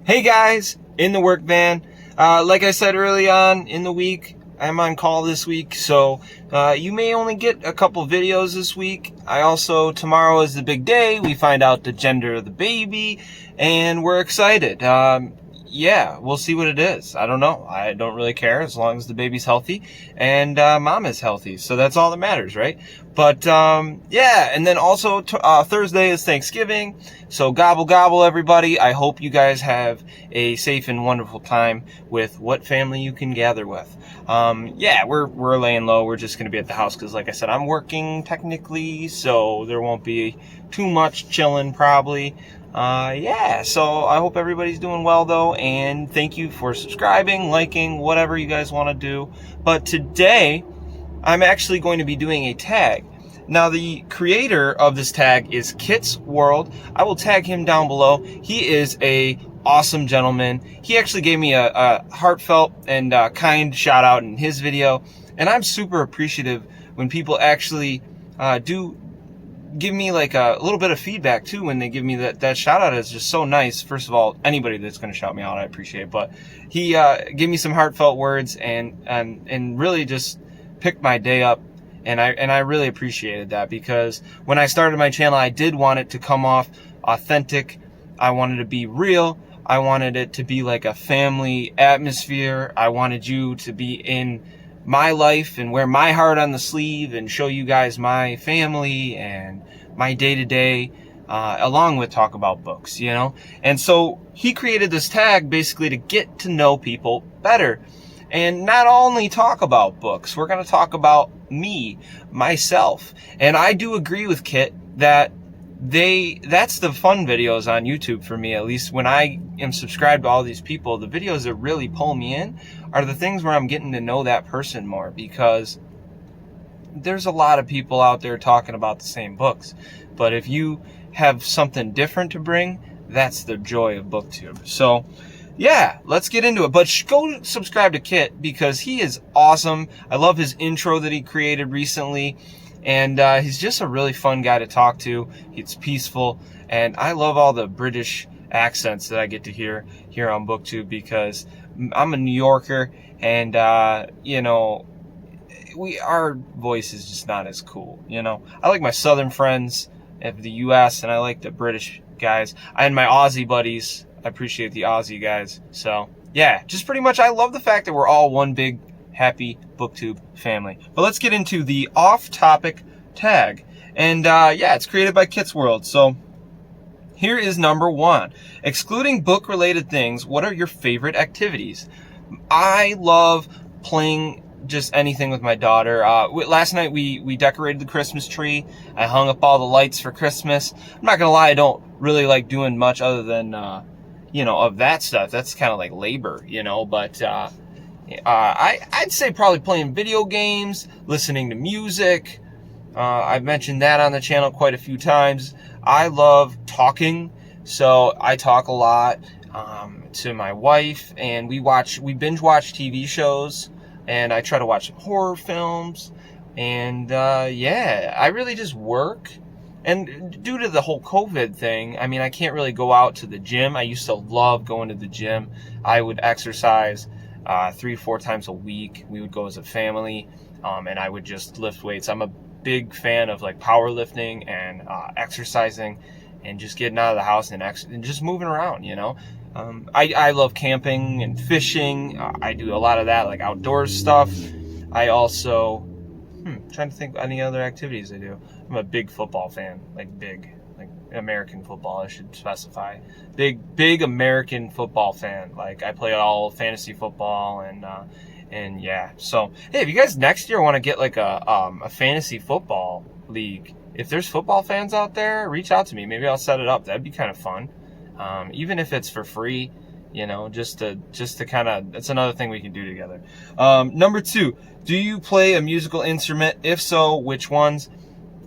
Hey guys, in the work van. Like I said early on in the week, I'm on call this week, so you may only get a couple videos this week. Tomorrow is the big day. We find out the gender of the baby, and we're excited. Yeah, we'll see what it is. I don't know. I don't really care as long as the baby's healthy and mom is healthy. So that's all that matters, right? But yeah, and then also Thursday is Thanksgiving. So gobble gobble everybody. I hope you guys have a safe and wonderful time with what family you can gather with. Yeah, we're laying low. We're just going to be at the house because, like I said, I'm working technically, so there won't be too much chilling probably. Yeah, so I hope everybody's doing well though, and thank you for subscribing, liking, whatever you guys want to do. But today, I'm actually going to be doing a tag. Now, the creator of this tag is Kit's World. I will tag him down below. He is a awesome gentleman. He actually gave me a heartfelt and kind shout out in his video, and I'm super appreciative when people actually do give me like a little bit of feedback too. When they give me that shout out, is just so nice. First of all, anybody that's going to shout me out, I appreciate it. But he gave me some heartfelt words and really just picked my day up, and I really appreciated that, because when I started my channel, I did want it to come off authentic. I wanted to be real. I wanted it to be like a family atmosphere. I wanted you to be in my life and wear my heart on the sleeve and show you guys my family and my day-to-day, along with talk about books, you know? And so he created this tag basically to get to know people better and not only talk about books. We're going to talk about me, myself. And I do agree with Kit that that's the fun videos on YouTube for me. At least when I am subscribed to all these people, the videos that really pull me in are the things where I'm getting to know that person more, because there's a lot of people out there talking about the same books. But if you have something different to bring, that's the joy of booktube. So yeah, let's get into it. But go subscribe to Kit, because he is awesome. I love his intro that he created recently. And he's just a really fun guy to talk to. It's peaceful. And I love all the British accents that I get to hear here on BookTube, because I'm a New Yorker, and, you know, our voice is just not as cool, you know. I like my Southern friends of the U.S., and I like the British guys. And my Aussie buddies. I appreciate the Aussie guys. So, yeah, just pretty much I love the fact that we're all one big happy BookTube family. But let's get into the off-topic tag. And yeah, it's created by Kit's World. So here is number 1. Excluding book-related things, what are your favorite activities? I love playing just anything with my daughter. Last night we decorated the Christmas tree. I hung up all the lights for Christmas. I'm not gonna lie, I don't really like doing much other than you know, of that stuff. That's kind of like labor, you know. But I'd say probably playing video games, listening to music. I've mentioned that on the channel quite a few times. I love talking, so I talk a lot to my wife, and we binge watch TV shows, and I try to watch some horror films, and yeah, I really just work. And due to the whole COVID thing, I mean, I can't really go out to the gym. I used to love going to the gym. I would exercise 3-4 times a week. We would go as a family, and I would just lift weights. I'm a big fan of like powerlifting and exercising and just getting out of the house and just moving around, you know. I love camping and fishing. I do a lot of that, like outdoors stuff. I also trying to think of any other activities I do. I'm a big football fan, like American football, I should specify. Big American football fan. Like, I play all fantasy football, and yeah. So, hey, if you guys next year want to get like a fantasy football league, if there's football fans out there, reach out to me. Maybe I'll set it up. That'd be kind of fun. Even if it's for free, you know, just to kind of, that's another thing we can do together. Number 2, do you play a musical instrument? If so, which ones?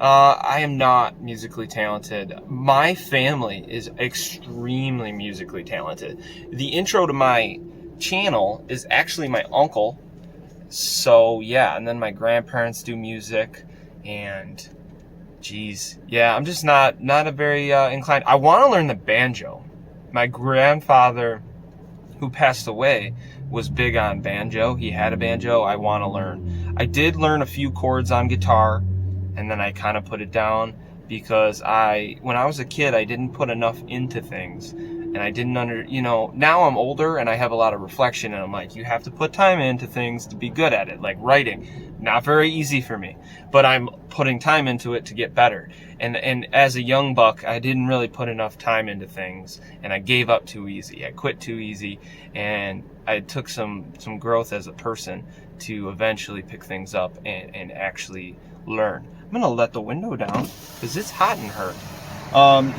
I am not musically talented. My family is extremely musically talented. The intro to my channel is actually my uncle. So yeah, and then my grandparents do music, and geez, yeah, I'm just not a very inclined. I want to learn the banjo. My grandfather who passed away, was big on banjo. He had a banjo. I want to learn. I did learn a few chords on guitar, and then I kind of put it down because when I was a kid, I didn't put enough into things. And I didn't now I'm older and I have a lot of reflection, and I'm like, you have to put time into things to be good at it. Like writing, not very easy for me, but I'm putting time into it to get better. And as a young buck, I didn't really put enough time into things, and I gave up too easy. I quit too easy, and I took some growth as a person to eventually pick things up and actually learn. I'm gonna let the window down because it's hot in here.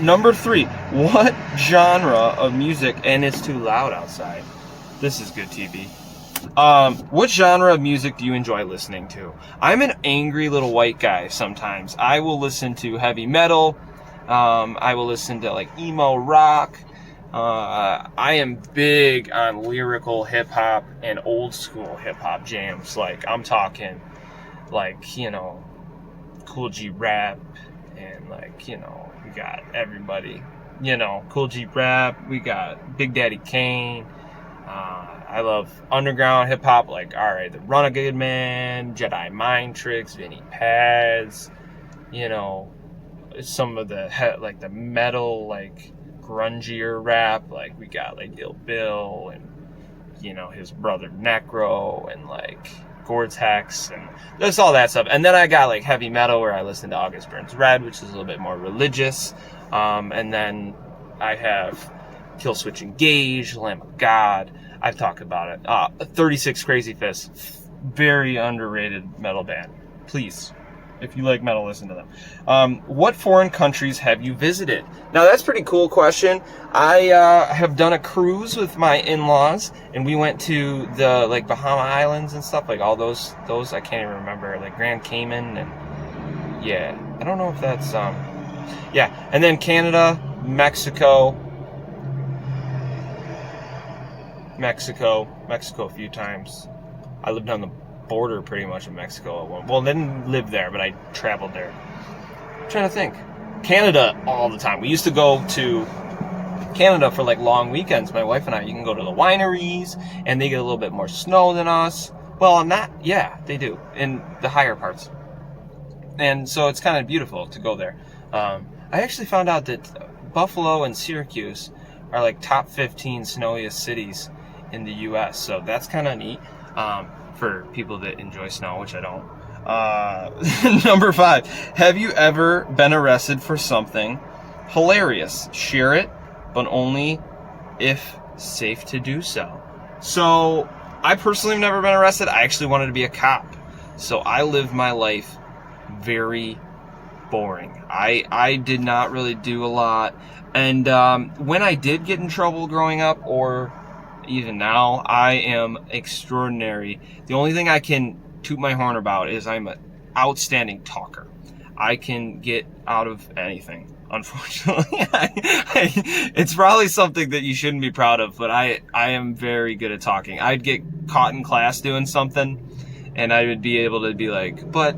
Number 3, what genre of music, and it's too loud outside. This is good TV. What genre of music do you enjoy listening to? I'm an angry little white guy sometimes. I will listen to heavy metal. I will listen to like emo rock. I am big on lyrical hip hop and old school hip hop jams. Like I'm talking like, Cool G Rap and like, we got everybody, Cool G Rap, we got Big Daddy Kane. I love underground hip hop, like Alright, the Renegade Man, Jedi Mind Tricks, Vinnie Paz, some of the the metal, like grungier rap, like we got like Ill Bill and his brother Necro and like Gore-Tex and there's all that stuff. And then I got like heavy metal where I listen to August Burns Red, which is a little bit more religious. And then I have Killswitch Engage, Lamb of God. I've talked about it. 36 Crazy Fists, very underrated metal band. Please, if you like metal, listen to them. What foreign countries have you visited? Now that's a pretty cool question. I have done a cruise with my in-laws, and we went to the like Bahama Islands and stuff, like all those I can't even remember, like Grand Cayman, and yeah, I don't know if that's and then Canada, Mexico a few times. I lived on the border pretty much of Mexico at one. Well, didn't live there, but I traveled there. I'm trying to think. Canada all the time. We used to go to Canada for like long weekends. My wife and I. You can go to the wineries, and they get a little bit more snow than us. Well, they do in the higher parts, and so it's kind of beautiful to go there. I actually found out that Buffalo and Syracuse are like top 15 snowiest cities in the U.S. So that's kind of neat. For people that enjoy snow, which I don't. Number 5, have you ever been arrested for something hilarious? Share it, but only if safe to do so. So, I personally have never been arrested. I actually wanted to be a cop. So, I lived my life very boring. I did not really do a lot. And when I did get in trouble growing up, or even now, I am extraordinary. The only thing I can toot my horn about is I'm an outstanding talker. I can get out of anything, unfortunately. It's probably something that you shouldn't be proud of, but I am very good at talking. I'd get caught in class doing something, and I would be able to be like, but,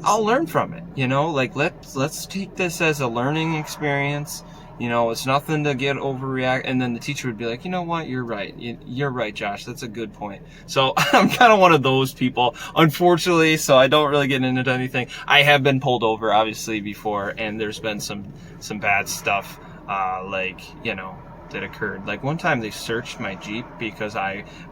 I'll learn from it, like let's take this as a learning experience. It's nothing to get overreact. And then the teacher would be like, you know what? You're right. You're right, Josh. That's a good point. So I'm kind of one of those people, unfortunately. So I don't really get into anything. I have been pulled over, obviously, before, and there's been some bad stuff, that occurred. Like one time they searched my Jeep because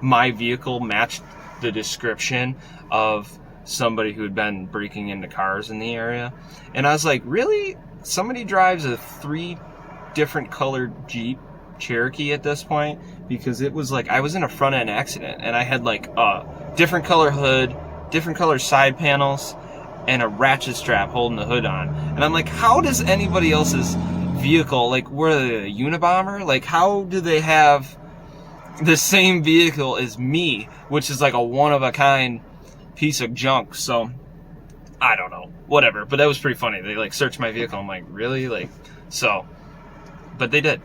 my vehicle matched the description of somebody who had been breaking into cars in the area. And I was like, really? Somebody drives a 3 different colored Jeep Cherokee at this point? Because it was like I was in a front end accident, and I had like a different color hood, different color side panels, and a ratchet strap holding the hood on. And I'm like, how does anybody else's vehicle, like, were they a Unabomber? Like, how do they have the same vehicle as me, which is like a one-of-a-kind piece of junk? So, I don't know. Whatever. But that was pretty funny. They, like, searched my vehicle. I'm like, really? Like, so... But they did,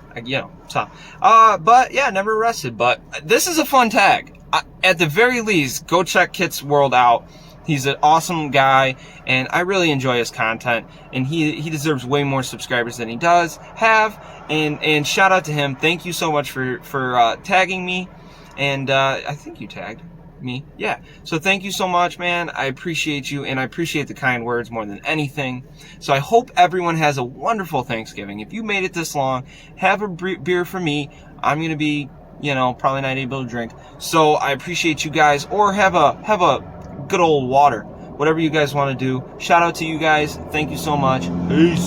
so. But, yeah, never arrested. But this is a fun tag. At the very least, go check Kit's World out. He's an awesome guy, and I really enjoy his content, and he deserves way more subscribers than he does have, and shout out to him. Thank you so much for tagging me, and I think you tagged me. Yeah. So thank you so much, man. I appreciate you, and I appreciate the kind words more than anything. So I hope everyone has a wonderful Thanksgiving. If you made it this long, have a beer for me. I'm going to be, probably not able to drink. So I appreciate you guys, or have a good old water. Whatever you guys want to do. Shout out to you guys. Thank you so much. Peace.